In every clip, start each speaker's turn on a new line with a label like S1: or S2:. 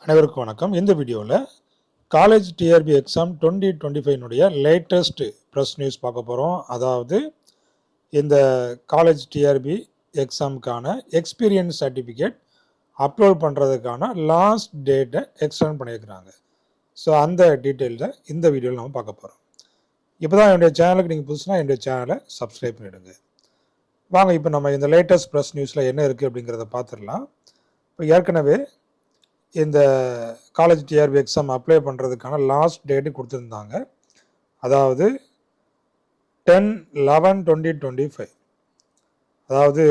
S1: அனைவருக்கும் வணக்கம். இந்த வீடியோவில் college TRB exam 2025 latest press news பார்க்க போகிறோம். அதாவது இந்த காலேஜ் டிஆர்பி எக்ஸாமுக்கான எக்ஸ்பீரியன்ஸ் சர்டிஃபிகேட் அப்லோட் பண்ணுறதுக்கான லாஸ்ட் டேட்டை எக்ஸ்டெண்ட் பண்ணியிருக்கிறாங்க. ஸோ அந்த டீட்டெயில்ஸை இந்த வீடியோவில் நம்ம பார்க்க போகிறோம். இப்போ தான் என்னுடைய சேனலுக்கு நீங்கள் புதுசுனா என்னுடைய சேனலை சப்ஸ்கிரைப் பண்ணிவிடுங்க. வாங்க இப்போ நம்ம இந்த லேட்டஸ்ட் ப்ரெஸ் நியூஸில் என்ன இருக்குது அப்படிங்கிறத பார்த்துடலாம். இப்போ ஏற்கனவே இந்த காலேஜ் டிஆர்பி எக்ஸாம் அப்ளை பண்ணுறதுக்கான லாஸ்ட் டேட்டு கொடுத்துருந்தாங்க. அதாவது 10/11/2025, அதாவது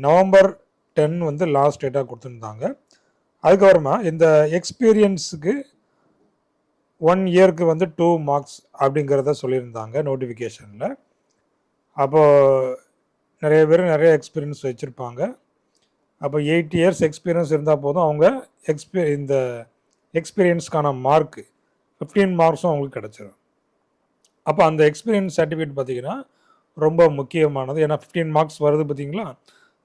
S1: நவம்பர் 10 வந்து லாஸ்ட் டேட்டாக கொடுத்துருந்தாங்க. அதுக்கப்புறமா இந்த எக்ஸ்பீரியன்ஸுக்கு 1 இயருக்கு வந்து 2 மார்க்ஸ் அப்படிங்கிறத சொல்லியிருந்தாங்க நோட்டிஃபிகேஷனில். அப்போது நிறைய பேர் நிறைய எக்ஸ்பீரியன்ஸ் வச்சுருப்பாங்க. அப்போ 8 இயர்ஸ் எக்ஸ்பீரியன்ஸ் இருந்தால் போதும், அவங்க இந்த எக்ஸ்பீரியன்ஸ்க்கான மார்க்கு 15 மார்க்ஸும் அவங்களுக்கு கிடச்சிடும். அப்போ அந்த எக்ஸ்பீரியன்ஸ் சர்டிஃபிகேட் பார்த்திங்கன்னா ரொம்ப முக்கியமானது. ஏன்னா 15 மார்க்ஸ் வருது பார்த்திங்களா.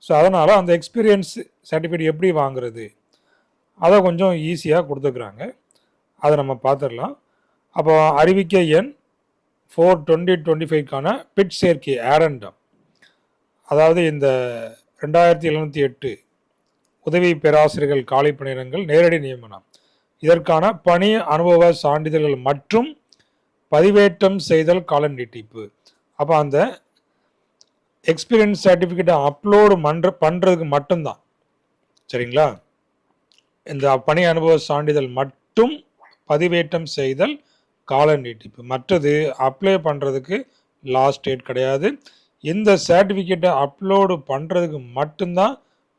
S1: ஸோ அதனால் அந்த எக்ஸ்பீரியன்ஸ் சர்டிஃபிகேட் எப்படி வாங்குறது அதை கொஞ்சம் ஈஸியாக கொடுத்துக்கிறாங்க. அதை நம்ம பார்த்துடலாம். அப்போ அறிவிக்கை எண் 4/2025க்கான பிட் சேர்க்கை ஆரண்டம், அதாவது இந்த 2708 உதவி பேராசிரியர்கள் காலி பணியிடங்கள் நேரடி நியமனம், இதற்கான பணி அனுபவ சான்றிதழ்கள் மற்றும் பதிவேற்றம் செய்தல் கால நீட்டிப்பு. அப்போ அந்த எக்ஸ்பீரியன்ஸ் சர்டிஃபிகேட்டை அப்லோடு பண்ணுறதுக்கு மட்டும்தான், சரிங்களா, இந்த பணி அனுபவ சான்றிதழ் மட்டும் பதிவேற்றம் செய்தல் கால நீட்டிப்பு. மற்றது அப்ளை பண்ணுறதுக்கு லாஸ்ட் டேட் கிடையாது. இந்த சர்டிஃபிகேட்டை அப்லோடு பண்ணுறதுக்கு மட்டும்தான்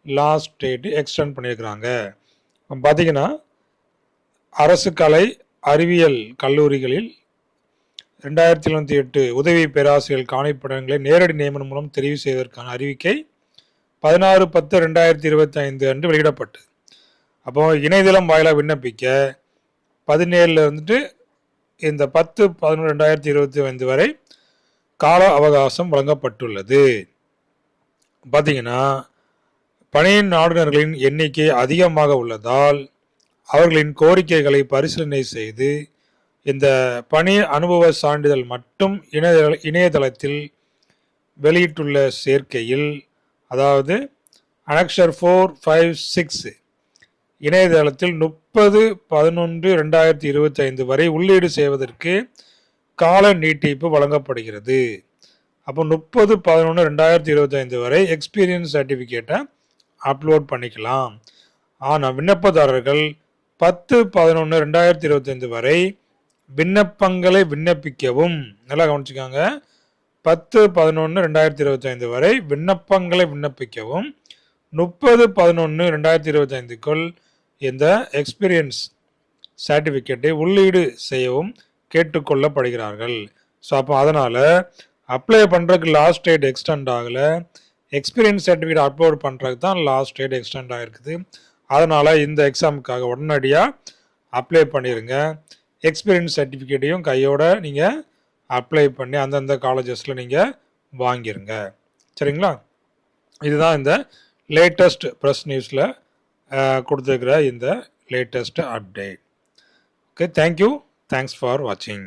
S1: லாஸ்ட் டேட்டு எக்ஸ்டெண்ட் பண்ணியிருக்கிறாங்க. பார்த்தீங்கன்னா அரசு கலை அறிவியல் கல்லூரிகளில் 2708 உதவி பேராசிரியர்கள் காணிப்படங்களை நேரடி நியமனம் மூலம் தெரிவு செய்வதற்கான அறிவிக்கை 16/10/2025 அன்று வெளியிடப்பட்டது. அப்போ இணையதளம் வாயிலாக விண்ணப்பிக்க 17 வந்துட்டு இந்த 10/11/2025 வரை கால அவகாசம் வழங்கப்பட்டுள்ளது. பார்த்தீங்கன்னா பணியின் நாடுனர்களின் எண்ணிக்கை அதிகமாக உள்ளதால் அவர்களின் கோரிக்கைகளை பரிசீலனை செய்து இந்த பணி அனுபவ சான்றிதழ் மட்டும் இணையதளத்தில் வெளியிட்டுள்ள சேர்க்கையில், அதாவது அனெக்சர் 456 இணையதளத்தில் 30/11/2025 வரை உள்ளீடு செய்வதற்கு கால நீட்டிப்பு வழங்கப்படுகிறது. அப்போ 30/11/2025 வரை எக்ஸ்பீரியன்ஸ் சர்டிஃபிகேட்டை அப்லோட் பண்ணிக்கலாம். ஆனால் விண்ணப்பதாரர்கள் 10/11/2025 வரை விண்ணப்பங்களை விண்ணப்பிக்கவும், நல்லா கவனிச்சுக்காங்க, 10/11/2025 வரை விண்ணப்பங்களை விண்ணப்பிக்கவும் 30/11/2025க்குள் இந்த எக்ஸ்பீரியன்ஸ் சர்டிஃபிகேட்டை உள்ளீடு செய்யவும் கேட்டுக்கொள்ளப்படுகிறார்கள். ஸோ அப்போ அதனால் அப்ளை பண்ணுறதுக்கு லாஸ்ட் டேட் எக்ஸ்டெண்ட் ஆகலை, எக்ஸ்பீரியன்ஸ் சர்டிஃபிகேட் அப்லோட் பண்ணுறதுக்கு தான் லாஸ்ட் டேட் எக்ஸ்டெண்ட் ஆகிருக்குது. அதனால் இந்த எக்ஸாமுக்காக உடனடியாக அப்ளை பண்ணிடுங்க. எக்ஸ்பீரியன்ஸ் சர்டிஃபிகேட்டையும் கையோட நீங்கள் அப்ளை பண்ணி அந்தந்த காலேஜஸில் நீங்கள் வாங்கிடுங்க, சரிங்களா. இதுதான் இந்த லேட்டஸ்ட் ப்ரெஸ் நியூஸில் கொடுத்துருக்கிற இந்த latest update. Okay, thank you. Thanks for watching.